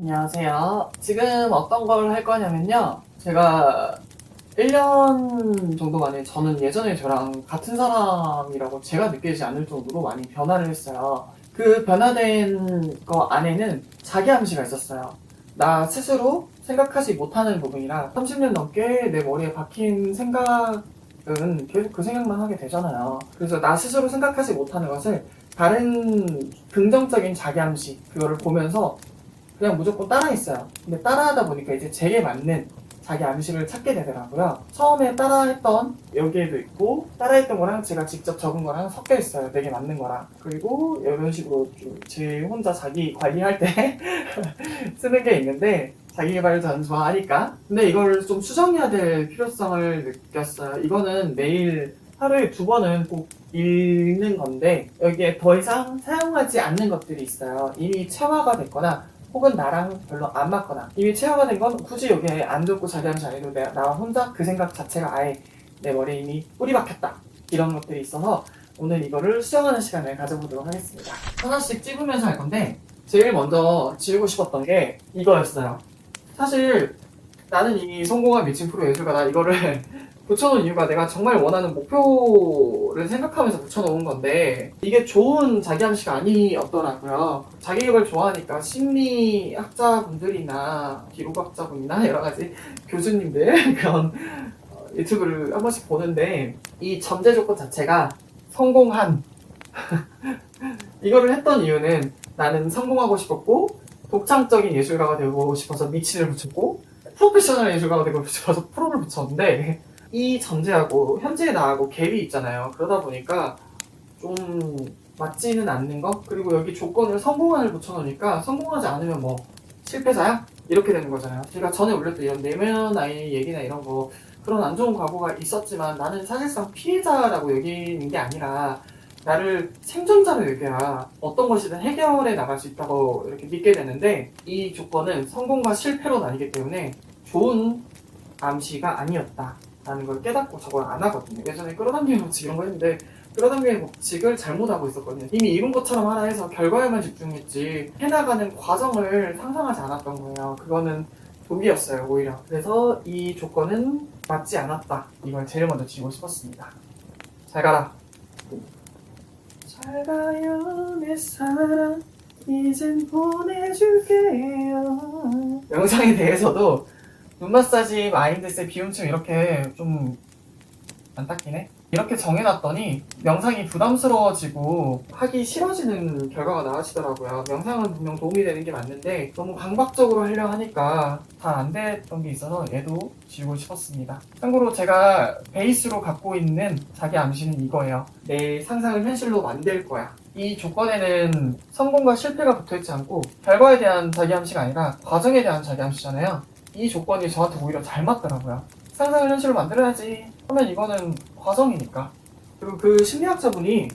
안녕하세요. 지금 어떤 걸 할 거냐면요. 제가 1년 정도 만에 저는 예전에 저랑 같은 사람이라고 제가 느끼지 않을 정도로 많이 변화를 했어요. 그 변화된 거 안에는 자기 암시가 있었어요. 나 스스로 생각하지 못하는 부분이라 30년 넘게 내 머리에 박힌 생각은 계속 그 생각만 하게 되잖아요. 그래서 나 스스로 생각하지 못하는 것을 다른 긍정적인 자기 암시 그거를 보면서 그냥 무조건 따라했어요. 근데 따라하다 보니까 이제 제게 맞는 자기 암시를 찾게 되더라고요. 처음에 따라했던 여기에도 있고 따라했던 거랑 제가 직접 적은 거랑 섞여 있어요. 되게 맞는 거랑. 그리고 이런 식으로 좀 제 혼자 자기 관리할 때 쓰는 게 있는데 자기 개발을 저는 좋아하니까. 근데 이걸 좀 수정해야 될 필요성을 느꼈어요. 이거는 매일 하루에 2번은 꼭 읽는 건데 여기에 더 이상 사용하지 않는 것들이 있어요. 이미 체화가 됐거나 혹은 나랑 별로 안 맞거나 이미 체화가 된 건 굳이 여기에 안 듣고 자기 암시 안 해도 나 혼자 그 생각 자체가 아예 내 머리에 이미 뿌리 박혔다 이런 것들이 있어서 오늘 이거를 수정하는 시간을 가져보도록 하겠습니다. 하나씩 찝으면서 할 건데 제일 먼저 지우고 싶었던 게 이거였어요. 사실 나는 이미 성공한 미친 프로 예술가다 이거를 붙여놓은 이유가 내가 정말 원하는 목표를 생각하면서 붙여놓은 건데 이게 좋은 자기 암시가 아니었더라고요. 자기개발 좋아하니까 심리학자분들이나 기록학자분이나 여러가지 교수님들 그런 유튜브를 한 번씩 보는데 이 전제 조건 자체가 성공한 이거를 했던 이유는 나는 성공하고 싶었고 독창적인 예술가가 되고 싶어서 미친을 붙였고 프로페셔널 예술가가 되고 싶어서 프로를 붙였는데 이 전제하고 현재의 나하고 갭이 있잖아요. 그러다 보니까 좀 맞지는 않는 거. 그리고 여기 조건을 성공한을 붙여놓으니까 성공하지 않으면 뭐 실패자야? 이렇게 되는 거잖아요. 제가 전에 올렸던 이런 내면 아이 얘기나 이런 거 그런 안 좋은 과거가 있었지만 나는 사실상 피해자라고 여기는 게 아니라 나를 생존자로 여겨야 어떤 것이든 해결해 나갈 수 있다고 이렇게 믿게 되는데 이 조건은 성공과 실패로 나뉘기 때문에 좋은 암시가 아니었다 라는 걸 깨닫고 저걸 안 하거든요. 예전에 끌어당기는 법칙 이런 거 했는데 끌어당기는 법칙을 잘못하고 있었거든요. 이미 이룬 것처럼 하나 해서 결과에만 집중했지 해나가는 과정을 상상하지 않았던 거예요. 그거는 독이었어요 오히려. 그래서 이 조건은 맞지 않았다. 이걸 제일 먼저 지우고 싶었습니다. 잘 가라. 잘 가요 내 사랑 이젠 보내줄게요. 영상에 대해서도 눈 마사지, 마인드셋, 비움춤 이렇게 좀 안 닦이네? 이렇게 정해놨더니 명상이 부담스러워지고 하기 싫어지는 결과가 나와지더라고요. 명상은 분명 도움이 되는 게 맞는데 너무 강박적으로 하려 하니까 잘 안 됐던 게 있어서 얘도 지우고 싶었습니다. 참고로 제가 베이스로 갖고 있는 자기 암시는 이거예요. 내 상상을 현실로 만들 거야. 이 조건에는 성공과 실패가 붙어있지 않고 결과에 대한 자기 암시가 아니라 과정에 대한 자기 암시잖아요. 이 조건이 저한테 오히려 잘 맞더라고요. 상상을 현실로 만들어야지 하면 이거는 과정이니까. 그리고 그 심리학자분이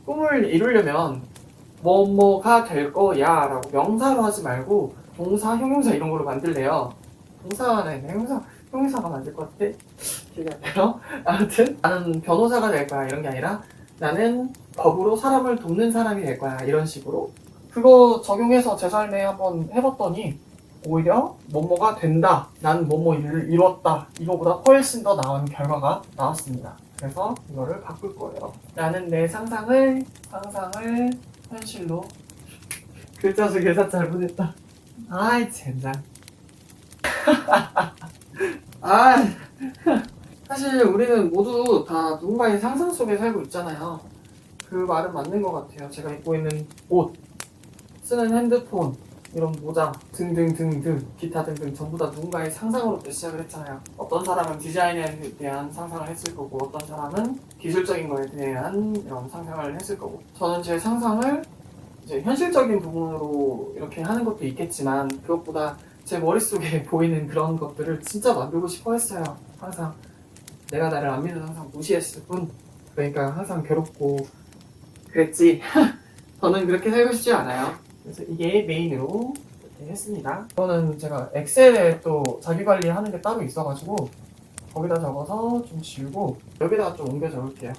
꿈을 이루려면 뭐뭐가 될 거야 라고 명사로 하지 말고 동사, 형용사 이런 걸로 만들래요. 동사는 형용사가 만들 것 같아? 기억이 안 나요? 아무튼 나는 변호사가 될 거야 이런 게 아니라 나는 법으로 사람을 돕는 사람이 될 거야 이런 식으로 그거 적용해서 제 삶에 한번 해봤더니 오히려 뭐뭐가 된다, 난 뭐뭐 일을 이뤘다 이거보다 훨씬 더 나은 결과가 나왔습니다. 그래서 이거를 바꿀 거예요. 나는 내 상상을 현실로 글자 수 계산 잘못했다. 아이 젠장. 아 사실 우리는 모두 다 누군가의 상상 속에 살고 있잖아요. 그 말은 맞는 것 같아요. 제가 입고 있는 옷, 쓰는 핸드폰, 이런 모자 등등등등 기타 등등 전부 다 누군가의 상상으로부터 시작을 했잖아요. 어떤 사람은 디자인에 대한 상상을 했을 거고 어떤 사람은 기술적인 거에 대한 이런 상상을 했을 거고 저는 제 상상을 이제 현실적인 부분으로 이렇게 하는 것도 있겠지만 그것보다 제 머릿속에 보이는 그런 것들을 진짜 만들고 싶어 했어요. 항상 내가 나를 안 믿는 항상 무시했을 뿐 그러니까 항상 괴롭고 그랬지. 저는 그렇게 살고 싶지 않아요. 그래서 이게 메인으로 이렇게 했습니다. 이거는 제가 엑셀에 또 자기관리 하는 게 따로 있어가지고 거기다 적어서 좀 지우고 여기다가 좀 옮겨 적을게요.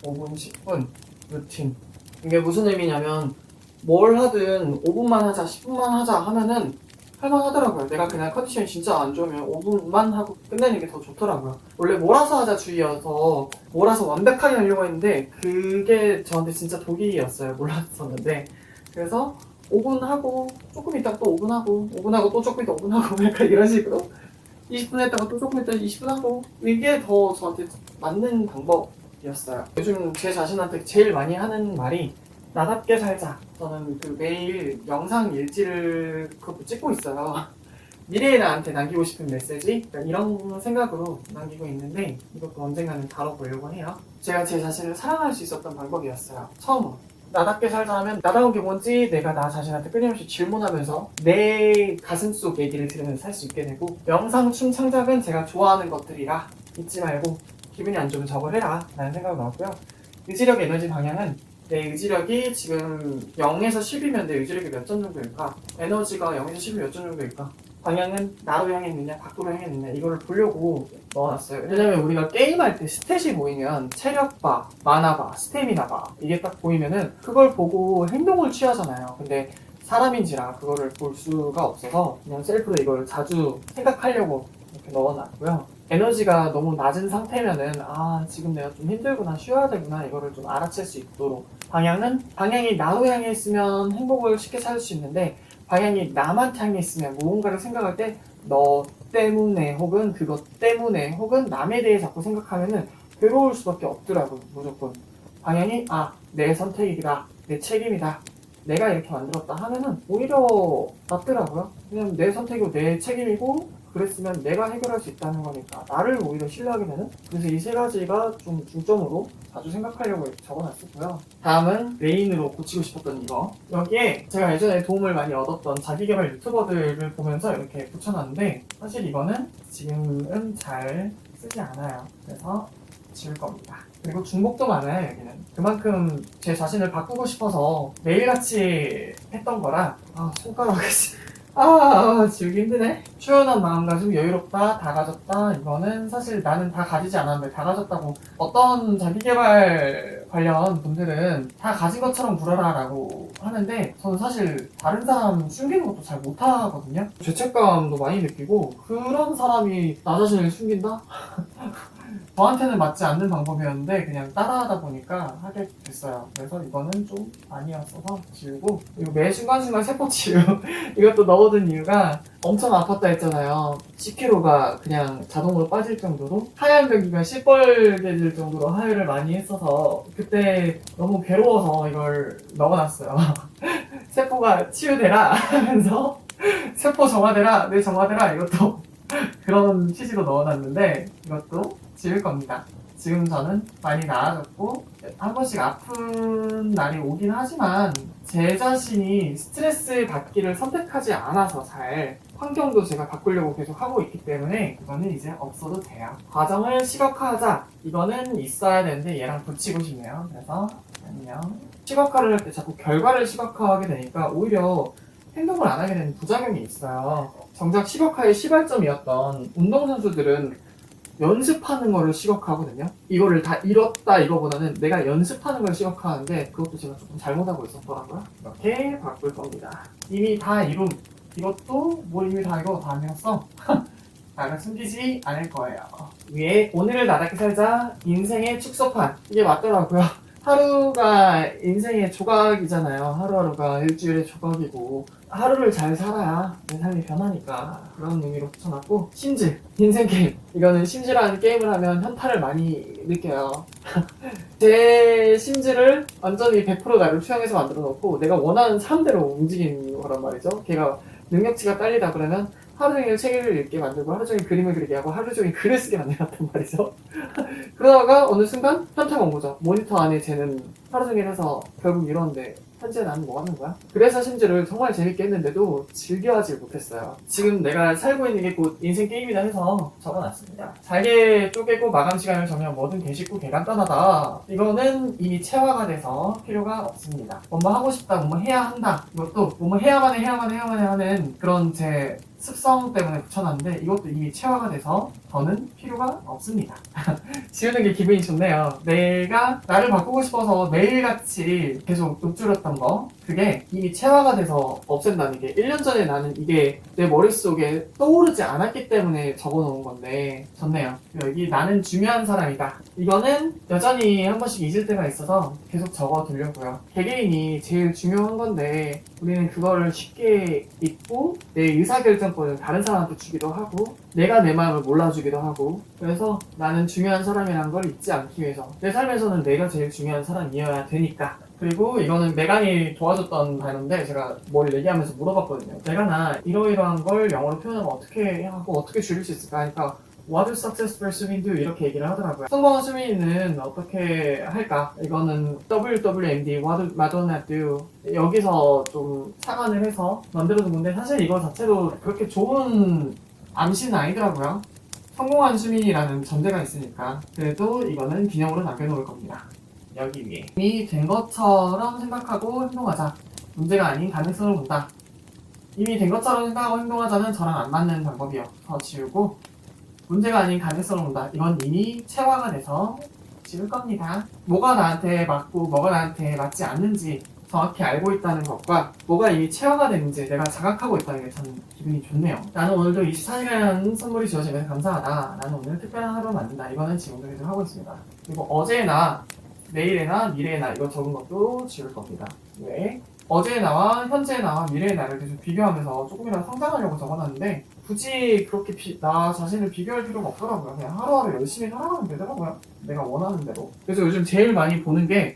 5분, 10분 루틴. 이게 무슨 의미냐면 뭘 하든 5분만 하자, 10분만 하자 하면은 할만하더라고요. 내가 그냥 컨디션이 진짜 안 좋으면 5분만 하고 끝내는 게 더 좋더라고요. 원래 몰아서 하자 주의여서 몰아서 완벽하게 하려고 했는데 그게 저한테 진짜 독이었어요. 몰랐었는데. 그래서 5분 하고 조금 있다가 또 5분 하고 5분 하고 또 조금 있다 5분 하고 약간 이런 식으로 20분 했다가 또 조금 있다가 20분 하고 이게 더 저한테 맞는 방법이었어요. 요즘 제 자신한테 제일 많이 하는 말이 나답게 살자. 저는 그 매일 영상 일지를 그것도 찍고 있어요. 미래의 나한테 남기고 싶은 메시지? 이런 생각으로 남기고 있는데 이것도 언젠가는 다뤄보려고 해요. 제가 제 자신을 사랑할 수 있었던 방법이었어요. 처음으로. 나답게 살자 하면 나다운 게 뭔지 내가 나 자신한테 끊임없이 질문하면서 내 가슴속 얘기를 들으면서 살 수 있게 되고 영상, 춤, 창작은 제가 좋아하는 것들이라 잊지 말고 기분이 안 좋으면 저걸 해라 라는 생각을 넣었고요. 의지력 에너지 방향은 내 의지력이 지금 0에서 10이면 내 의지력이 몇 점 정도일까? 에너지가 0에서 10이 몇 점 정도일까? 방향은 나로 향했느냐, 밖으로 향했느냐 이거를 보려고 넣어놨어요. 왜냐면 우리가 게임할 때 스탯이 보이면 체력바, 마나바, 스태미나바 이게 딱 보이면은 그걸 보고 행동을 취하잖아요. 근데 사람인지라 그거를 볼 수가 없어서 그냥 셀프로 이걸 자주 생각하려고 이렇게 넣어놨고요. 에너지가 너무 낮은 상태면은 지금 내가 좀 힘들구나 쉬어야 되구나 이거를 좀 알아챌 수 있도록 방향이 나로 향해 있으면 행복을 쉽게 찾을 수 있는데 방향이 남한테 향해 있으면 무언가를 생각할 때 너 때문에 혹은 그것 때문에 혹은 남에 대해 자꾸 생각하면은 괴로울 수밖에 없더라고요. 무조건 방향이 내 선택이다 내 책임이다 내가 이렇게 만들었다 하면은 오히려 낫더라고요. 그냥 내 선택이고 내 책임이고 그랬으면 내가 해결할 수 있다는 거니까 나를 오히려 신뢰하게 되는. 그래서 이 세 가지가 좀 중점으로 자주 생각하려고 적어놨었고요. 다음은 메인으로 고치고 싶었던 이거. 여기에 제가 예전에 도움을 많이 얻었던 자기개발 유튜버들을 보면서 이렇게 붙여놨는데 사실 이거는 지금은 잘 쓰지 않아요. 그래서 지울 겁니다. 그리고 중복도 많아요. 여기는 그만큼 제 자신을 바꾸고 싶어서 매일같이 했던 거라 손가락이 지우기 힘드네. 초연한 마음가짐, 여유롭다, 다 가졌다. 이거는 사실 나는 다 가지지 않았는데 다 가졌다고 어떤 자기개발 관련 분들은 다 가진 것처럼 굴어라 라고 하는데 저는 사실 다른 사람 숨기는 것도 잘 못하거든요. 죄책감도 많이 느끼고 그런 사람이 나 자신을 숨긴다? 저한테는 맞지 않는 방법이었는데 그냥 따라하다 보니까 하게 됐어요. 그래서 이거는 좀 아니었어서 지우고 그리고 매 순간순간 세포 치유 이것도 넣어둔 이유가 엄청 아팠다 했잖아요. 10kg가 그냥 자동으로 빠질 정도로 하얀 변기가 시뻘게 질 정도로 하혈을 많이 했어서 그때 너무 괴로워서 이걸 넣어놨어요. 세포가 치유되라 하면서 세포 정화되라 내 정화되라 이것도 그런 취지로 넣어놨는데 이것도 지울 겁니다. 지금 저는 많이 나아졌고 한 번씩 아픈 날이 오긴 하지만 제 자신이 스트레스 받기를 선택하지 않아서 잘 환경도 제가 바꾸려고 계속 하고 있기 때문에 이거는 이제 없어도 돼요. 과정을 시각화하자. 이거는 있어야 되는데 얘랑 붙이고 싶네요. 그래서 안녕. 시각화를 할 때 자꾸 결과를 시각화하게 되니까 오히려 행동을 안 하게 되는 부작용이 있어요. 정작 시각화의 시발점이었던 운동선수들은 연습하는 거를 시각화하거든요. 이거를 다 이뤘다 이거보다는 내가 연습하는 걸 시각화하는데 그것도 제가 조금 잘못하고 있었더라고요. 이렇게 바꿀 겁니다. 이미 다 이룬 이것도 뭘 이미 다 이거 다 아니었어? 나를 숨기지 않을 거예요. 위에 오늘을 나답게 살자 인생의 축소판 이게 맞더라고요. 하루가 인생의 조각이잖아요. 하루하루가 일주일의 조각이고 하루를 잘 살아야 내 삶이 변하니까 그런 의미로 붙여놨고 심즈, 인생 게임 이거는 심즈라는 게임을 하면 현타를 많이 느껴요. 제 심즈를 완전히 100% 나를 투영해서 만들어 놓고 내가 원하는 사람대로 움직이는 거란 말이죠. 걔가 능력치가 딸리다 그러면 하루 종일 책을 읽게 만들고 하루 종일 그림을 그리게 하고 하루 종일 글을 쓰게 만들었단 말이죠. 그러다가 어느 순간 현타가 온 거죠. 모니터 안에 쟤는 하루 종일 해서 결국 이러는데 현재 나는 뭐 하는 거야? 그래서 심지를 정말 재밌게 했는데도 즐겨하지 못했어요. 지금 내가 살고 있는 게 곧 인생 게임이다 해서 적어놨습니다. 잘게 쪼개고 마감 시간을 정하면 뭐든 개쉽고 개간단하다. 이거는 이미 체화가 돼서 필요가 없습니다. 뭐뭐 하고 싶다, 뭐뭐 해야 한다. 이것도 뭐뭐 해야만 해 하는 그런 제 습성 때문에 붙여놨는데 이것도 이미 체화가 돼서 저는 필요가 없습니다. 지우는 게 기분이 좋네요. 내가 나를 바꾸고 싶어서 매일같이 계속 읊조렸던 거 그게 이미 체화가 돼서 없앤다는 게 1년 전에 나는 이게 내 머릿속에 떠오르지 않았기 때문에 적어놓은 건데 좋네요. 여기 나는 중요한 사람이다. 이거는 여전히 한 번씩 잊을 때가 있어서 계속 적어두려고요. 개개인이 제일 중요한 건데 우리는 그거를 쉽게 잊고 내 의사결정권을 다른 사람한테 주기도 하고 내가 내 마음을 몰라주기도 하고 그래서 나는 중요한 사람이라는 걸 잊지 않기 위해서 내 삶에서는 내가 제일 중요한 사람이어야 되니까. 그리고 이거는 메간이 도와줬던 단어인데 제가 뭘 얘기하면서 물어봤거든요. 메간아 이러이러한 걸 영어로 표현하면 어떻게 하고 어떻게 줄일 수 있을까 하니까 What does successful swimming do? 이렇게 얘기를 하더라고요. 성공한 스위밍은 어떻게 할까? 이거는 WWMD, What do Madonna do? 여기서 좀 착안을 해서 만들어둔 건데 사실 이거 자체도 그렇게 좋은 암시는 아니더라고요. 성공한 스위밍이라는 전제가 있으니까 그래도 이거는 기념으로 남겨놓을 겁니다. 여기 위에 이미 된 것처럼 생각하고 행동하자. 문제가 아닌 가능성을 본다. 이미 된 것처럼 생각하고 행동하자는 저랑 안 맞는 방법이어서 지우고 문제가 아닌 가능성을 본다. 이건 이미 체화가 돼서 지울 겁니다. 뭐가 나한테 맞고 뭐가 나한테 맞지 않는지 정확히 알고 있다는 것과 뭐가 이미 체화가 됐는지 내가 자각하고 있다는 게 참 기분이 좋네요. 나는 오늘도 24시간 선물이 주어지면서 감사하다. 나는 오늘 특별한 하루를 만든다. 이거는 지금도 계속 하고 있습니다. 그리고 어제나 내일에나 미래에나 이거 적은 것도 지울 겁니다. 왜? 어제의 나와 현재의 나와 미래의 나를 계속 비교하면서 조금이라도 성장하려고 적어놨는데 굳이 그렇게 나 자신을 비교할 필요가 없더라고요. 그냥 하루하루 열심히 살아가면 되더라고요. 내가 원하는 대로. 그래서 요즘 제일 많이 보는 게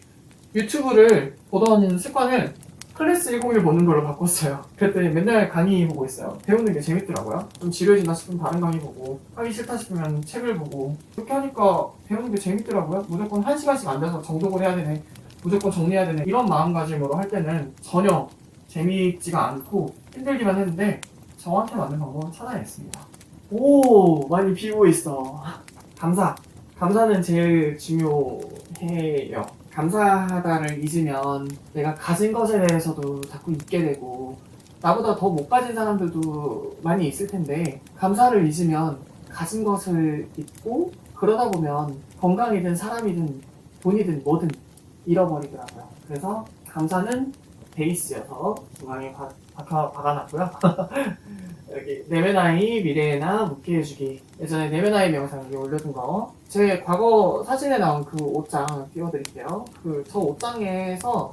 유튜브를 보던 습관을 클래스 101 보는 걸로 바꿨어요. 그랬더니 맨날 강의 보고 있어요. 배우는 게 재밌더라고요. 좀 지루해진다 싶으면 다른 강의 보고 하기 싫다 싶으면 책을 보고 그렇게 하니까 배우는 게 재밌더라고요. 무조건 1시간씩 앉아서 정독을 해야 되네. 무조건 정리해야 되네. 이런 마음가짐으로 할 때는 전혀 재미있지가 않고 힘들기만 했는데 저한테 맞는 방법은 찾아냈습니다. 오, 많이 비우고 있어. 감사는 제일 중요해요. 감사하다를 잊으면 내가 가진 것에 대해서도 자꾸 잊게 되고 나보다 더 못 가진 사람들도 많이 있을 텐데 감사를 잊으면 가진 것을 잊고 그러다 보면 건강이든 사람이든 돈이든 뭐든 잃어버리더라고요. 그래서 감사는 베이스여서 중앙에 박아놨고요. 여기 내면 아이 미래의 나 묻게 해주기. 예전에 내면 아이 영상 여기 올려둔 거. 제 과거 사진에 나온 그 옷장 띄워드릴게요. 그 저 옷장에서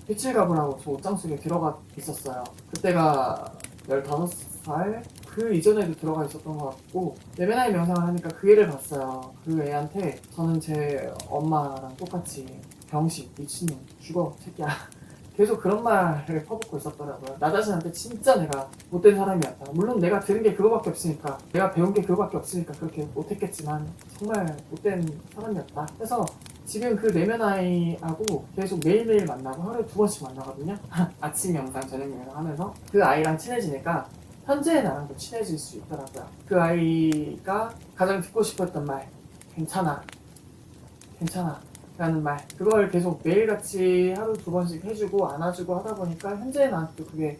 빛을 가보라고 저 옷장 속에 들어가 있었어요. 그때가 15살? 그 이전에도 들어가 있었던 것 같고 내면 아이 영상을 하니까 그 애를 봤어요. 그 애한테 저는 제 엄마랑 똑같이 병신, 미친놈, 죽어, 새끼야. 계속 그런 말을 퍼붓고 있었더라고요. 나 자신한테 진짜 내가 못된 사람이었다. 물론 내가 들은 게 그거밖에 없으니까 내가 배운 게 그거밖에 없으니까 그렇게 못했겠지만 정말 못된 사람이었다. 그래서 지금 그 내면 아이하고 계속 매일매일 만나고 하루에 2번씩 만나거든요. 아침 영상, 저녁 영상 하면서 그 아이랑 친해지니까 현재의 나랑도 친해질 수 있더라고요. 그 아이가 가장 듣고 싶었던 말 괜찮아 라는 말 그걸 계속 매일같이 하루 2번씩 해주고 안아주고 하다 보니까 현재의 나한테도 그게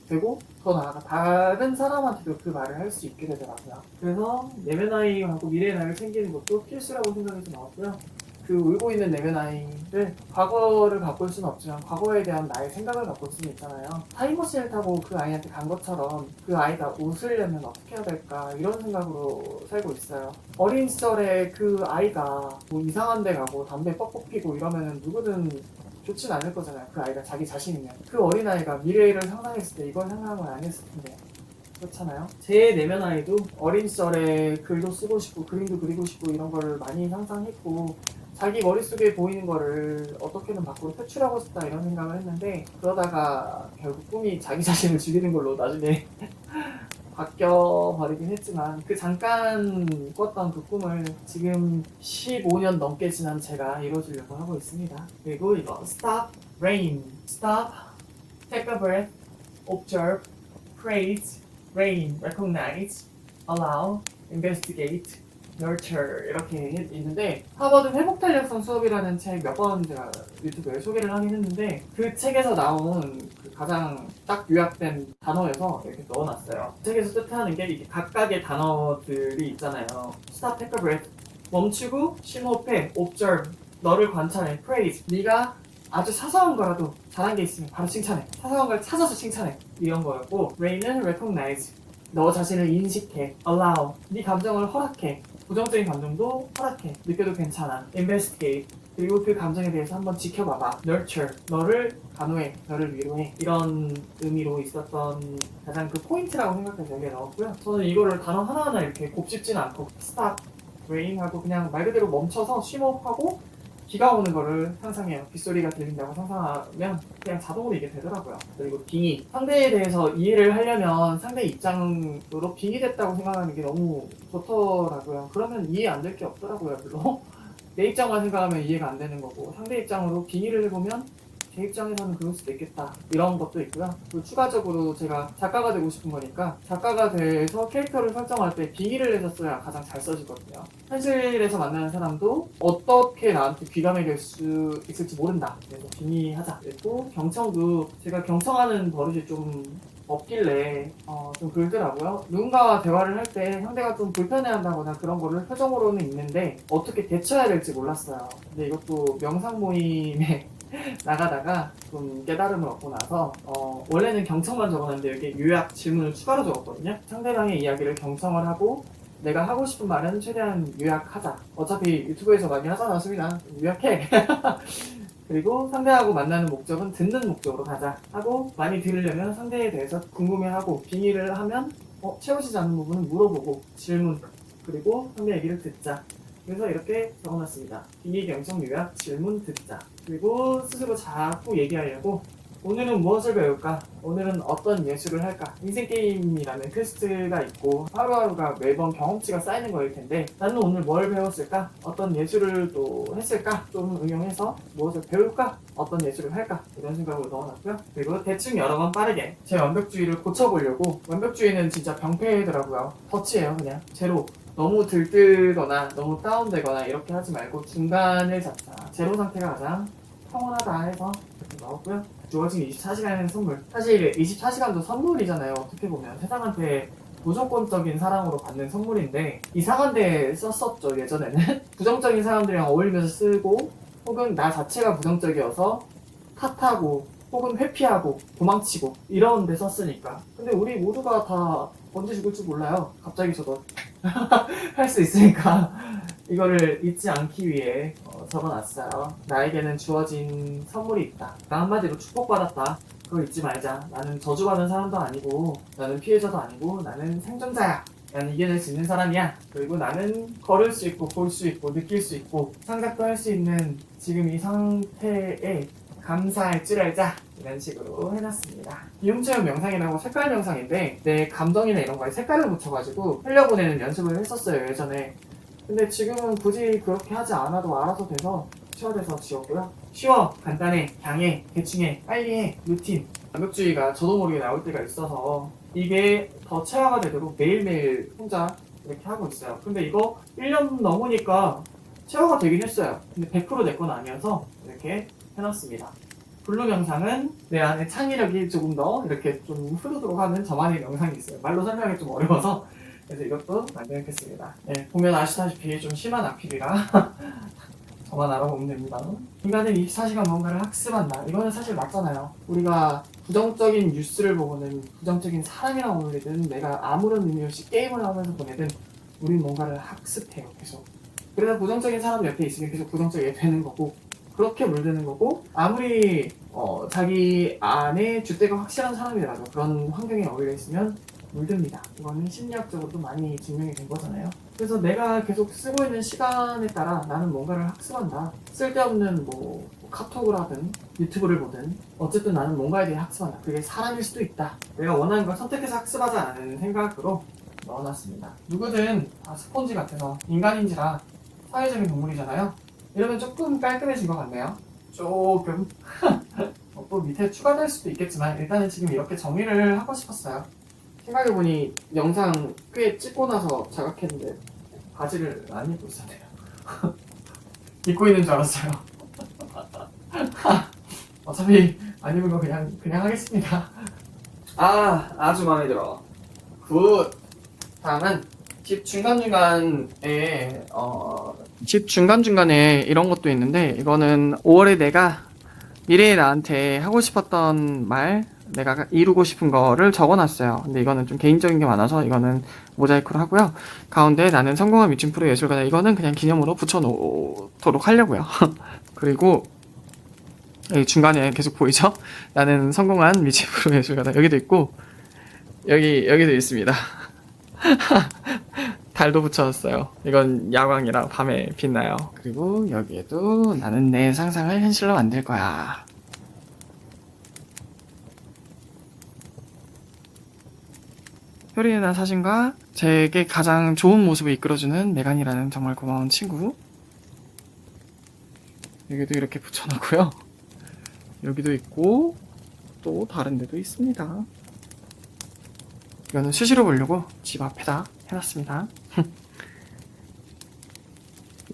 되고 더 나아가 다른 사람한테도 그 말을 할 수 있게 되더라고요. 그래서 내면 아이하고 미래의 나이를 챙기는 것도 필수라고 생각해서 나왔고요. 그 울고 있는 내면 아이를 과거를 바꿀 수는 없지만 과거에 대한 나의 생각을 바꿀 수는 있잖아요. 타임머신을 타고 그 아이한테 간 것처럼 그 아이가 웃으려면 어떻게 해야 될까 이런 생각으로 살고 있어요. 어린 시절에 그 아이가 뭐 이상한 데 가고 담배 뻑뻑 피고 이러면 누구든 좋진 않을 거잖아요. 그 아이가 자기 자신이면. 그 어린아이가 미래를 상상했을 때 이걸 상상을 안 했을 텐데 그렇잖아요. 제 내면 아이도 어린 시절에 글도 쓰고 싶고 그림도 그리고 싶고 이런 거를 많이 상상했고 자기 머릿속에 보이는 거를 어떻게든 밖으로 표출하고 싶다 이런 생각을 했는데 그러다가 결국 꿈이 자기 자신을 죽이는 걸로 나중에 바뀌어버리긴 했지만 그 잠깐 꿨던 그 꿈을 지금 15년 넘게 지난 제가 이뤄주려고 하고 있습니다. 그리고 이거 Stop, Rain, Stop, Take a breath, Observe, Praise, Rain, Recognize, Allow, Investigate, Nurture 이렇게 있는데 하버드 회복탄력성 수업이라는 책 몇 번 제가 유튜브에 소개를 하긴 했는데 그 책에서 나온 그 가장 딱 요약된 단어여서 이렇게 넣어놨어요. 책에서 뜻하는 게 이게 각각의 단어들이 있잖아요. Stop, take a breath 멈추고 심호흡해, Observe 너를 관찰해, Praise 네가 아주 사소한 거라도 잘한 게 있으면 바로 칭찬해. 사소한 걸 찾아서 칭찬해. 이런 거였고, Ray는 recognize. 너 자신을 인식해. Allow. 네 감정을 허락해. 부정적인 감정도 허락해. 느껴도 괜찮아. Investigate. 그리고 그 감정에 대해서 한번 지켜봐봐. Nurture. 너를 간호해. 너를 위로해. 이런 의미로 있었던 가장 그 포인트라고 생각해서 여기에 넣었고요. 저는 이거를 단어 하나하나 이렇게 곱씹진 않고 stop, rain 하고 그냥 말 그대로 멈춰서 심호흡하고 비가 오는 거를 상상해요. 빗소리가 들린다고 상상하면 그냥 자동으로 이게 되더라고요. 그리고 빙의. 상대에 대해서 이해를 하려면 상대 입장으로 빙의됐다고 생각하는 게 너무 좋더라고요. 그러면 이해 안 될 게 없더라고요, 별로. 내 입장만 생각하면 이해가 안 되는 거고 상대 입장으로 빙의를 해보면 제 입장에서는 그럴 수도 있겠다. 이런 것도 있고요. 그리고 추가적으로 제가 작가가 되고 싶은 거니까 작가가 돼서 캐릭터를 설정할 때 빙의를 해서 써야 가장 잘 써지거든요. 현실에서 만나는 사람도 어떻게 나한테 귀감이 될 수 있을지 모른다. 그래서 빙의하자. 그리고 경청도 제가 경청하는 버릇이 좀 없길래 좀 그러더라고요. 누군가와 대화를 할 때 상대가 좀 불편해한다거나 그런 거를 표정으로는 있는데 어떻게 대처해야 될지 몰랐어요. 근데 이것도 명상 모임에 나가다가 좀 깨달음을 얻고 나서 원래는 경청만 적어놨는데 여기 요약 질문을 추가로 적었거든요. 상대방의 이야기를 경청을 하고 내가 하고 싶은 말은 최대한 요약하자. 어차피 유튜브에서 많이 하잖아, 수빈아. 요약해. 그리고 상대하고 만나는 목적은 듣는 목적으로 가자 하고 많이 들으려면 상대에 대해서 궁금해하고 빙의를 하면 채워지지 않는 부분은 물어보고 질문 그리고 상대 얘기를 듣자. 그래서 이렇게 적어놨습니다. 빙의 경청 요약 질문 듣자. 그리고 스스로 자꾸 얘기하려고 오늘은 무엇을 배울까? 오늘은 어떤 예술을 할까? 인생게임이라는 퀘스트가 있고 하루하루가 매번 경험치가 쌓이는 거일 텐데 나는 오늘 뭘 배웠을까? 어떤 예술을 또 했을까? 좀 응용해서 무엇을 배울까? 어떤 예술을 할까? 이런 생각으로 넣어놨고요. 그리고 대충 여러 번 빠르게 제 완벽주의를 고쳐보려고 완벽주의는 진짜 병폐더라고요. 덫이에요 그냥 제로. 너무 들뜨거나 너무 다운되거나 이렇게 하지 말고 중간을 잡자. 제로 상태가 가장 평온하다 해서 이렇게 넣었고요. 주어진 24시간의 선물. 사실 24시간도 선물이잖아요. 어떻게 보면 세상한테 무조건적인 사랑으로 받는 선물인데 이상한 데 썼었죠. 예전에는 부정적인 사람들이랑 어울리면서 쓰고 혹은 나 자체가 부정적이어서 탓하고 혹은 회피하고 도망치고 이런 데 썼으니까. 근데 우리 모두가 다 언제 죽을지 몰라요. 갑자기 저도 할 수 있으니까 이거를 잊지 않기 위해 적어놨어요. 나에게는 주어진 선물이 있다. 나 한마디로 축복받았다. 그걸 잊지 말자. 나는 저주받은 사람도 아니고 나는 피해자도 아니고 나는 생존자야. 나는 이겨낼 수 있는 사람이야. 그리고 나는 걸을 수 있고 볼 수 있고 느낄 수 있고 생각도 할 수 있는 지금 이 상태에 감사할 줄 알자. 이런 식으로 해놨습니다. 비움체험 명상이라고 색깔 명상인데 내 감정이나 이런 거에 색깔을 붙여가지고 흘려보내는 연습을 했었어요 예전에. 근데 지금은 굳이 그렇게 하지 않아도 알아서 돼서 치워돼서 지웠고요. 쉬워, 간단해, 강해, 대충해, 빨리해, 루틴. 완벽주의가 저도 모르게 나올 때가 있어서 이게 더 체화가 되도록 매일매일 혼자 이렇게 하고 있어요. 근데 이거 1년 넘으니까 체화가 되긴 했어요. 근데 100% 내 건 아니어서 이렇게 해놨습니다. 블루 명상은 내 안에 창의력이 조금 더 이렇게 좀 흐르도록 하는 저만의 명상이 있어요. 말로 설명하기 좀 어려워서 그래서 이것도 만들겠습니다. 네, 보면 아시다시피 좀 심한 악필이라 저만 알아보면 됩니다. 인간은 24시간 뭔가를 학습한다. 이거는 사실 맞잖아요. 우리가 부정적인 뉴스를 보고는 부정적인 사람이랑 어울리든 내가 아무런 의미 없이 게임을 하면서 보내든 우린 뭔가를 학습해요. 계속. 그래서 부정적인 사람 옆에 있으면 계속 부정적이게 되는 거고 그렇게 물드는 거고 아무리 자기 안에 줏대가 확실한 사람이라도 그런 환경에 어울려 있으면 물듭니다. 이거는 심리학적으로도 많이 증명이 된 거잖아요. 그래서 내가 계속 쓰고 있는 시간에 따라 나는 뭔가를 학습한다. 쓸데없는 뭐 카톡을 하든 유튜브를 보든 어쨌든 나는 뭔가에 대해 학습한다. 그게 사람일 수도 있다. 내가 원하는 걸 선택해서 학습하지 않는 생각으로 넣어놨습니다. 누구든 다 스폰지 같아서 인간인지라 사회적인 동물이잖아요. 이러면 조금 깔끔해진 것 같네요. 조금 또 밑에 추가될 수도 있겠지만 일단은 지금 이렇게 정리를 하고 싶었어요. 생각해보니 영상 꽤 찍고 나서 자각했는데 바지를 안 입고 있었네요. 입고 있는 줄 알았어요. 어차피 안 입은 거 그냥 하겠습니다. 아주 마음에 들어. 굿. 다음은 집 중간중간에 이런 것도 있는데 이거는 5월에 내가 미래의 나한테 하고 싶었던 말, 내가 이루고 싶은 거를 적어놨어요. 근데 이거는 좀 개인적인 게 많아서 이거는 모자이크로 하고요. 가운데 나는 성공한 미친 프로 예술가다. 이거는 그냥 기념으로 붙여놓도록 하려고요. 그리고 여기 중간에 계속 보이죠? 나는 성공한 미친 프로 예술가다. 여기도 있고 여기도 있습니다. 달도 붙여놨어요. 이건 야광이라 밤에 빛나요. 그리고 여기에도 나는 내 상상을 현실로 만들 거야. 효린이나 사진과 제게 가장 좋은 모습을 이끌어주는 메간이라는 정말 고마운 친구. 여기도 이렇게 붙여놓고요. 여기도 있고 또 다른 데도 있습니다. 이거는 수시로 보려고 집 앞에다 해놨습니다.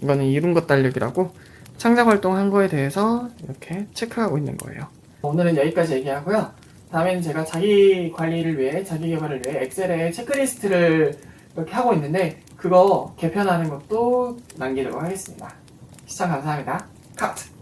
이거는 이룬 것 달력이라고 창작 활동한 거에 대해서 이렇게 체크하고 있는 거예요. 오늘은 여기까지 얘기하고요. 다음에는 제가 자기 관리를 위해, 자기 개발을 위해 엑셀에 체크리스트를 이렇게 하고 있는데 그거 개편하는 것도 남기도록 하겠습니다. 시청 감사합니다. 컷!